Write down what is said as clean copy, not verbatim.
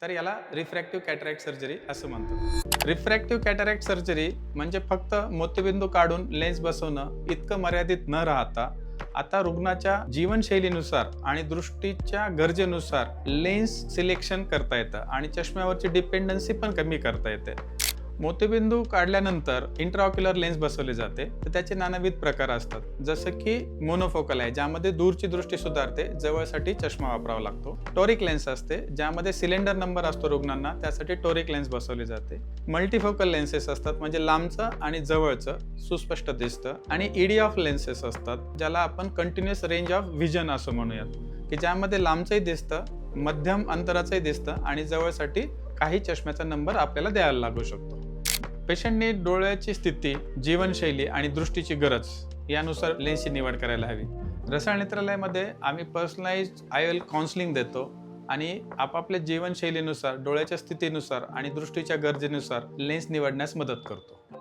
तर याला refractive cataract surgery असं म्हणतात. रिफ्रॅक्टिव्ह कॅटरॅक्ट सर्जरी म्हणजे फक्त मोतीबिंदू काढून लेन्स बसवणं इतकं मर्यादित न राहता आता रुग्णाच्या जीवनशैलीनुसार आणि दृष्टीच्या गरजेनुसार लेन्स सिलेक्शन करता येतं आणि चष्म्यावरची डिपेंडन्सी पण कमी करता येते. मोतीबिंदू काढल्यानंतर इंट्राऑक्युलर लेन्स बसवले जाते, तर त्याचे नानाविध प्रकार असतात. जसं की मोनोफोकल आहे, ज्यामध्ये दूरची दृष्टी सुधारते, जवळसाठी चष्मा वापरावा लागतो. टोरिक लेन्स असते, ज्यामध्ये सिलेंडर नंबर असतो रुग्णांना, त्यासाठी टोरिक लेन्स बसवली जाते. मल्टीफोकल लेन्सेस असतात, म्हणजे लांबचं आणि जवळचं सुस्पष्ट दिसतं. आणि ईडी ऑफ लेन्सेस असतात, ज्याला आपण कंटिन्युअस रेंज ऑफ व्हिजन असं म्हणूयात, की ज्यामध्ये लांबचंही दिसतं, मध्यम अंतराचंही दिसतं आणि जवळसाठी काही चष्म्याचा नंबर आपल्याला द्यायला लागू शकतो. पेशंटने डोळ्याची स्थिती, जीवनशैली आणि दृष्टीची गरज यानुसार लेन्सची निवड करायला हवी. रसाळ नेत्रालयामध्ये आम्ही पर्सनलाइज्ड आय काउन्सिलिंग देतो आणि आपापल्या जीवनशैलीनुसार, डोळ्याच्या स्थितीनुसार आणि दृष्टीच्या गरजेनुसार लेन्स निवडण्यास मदत करतो.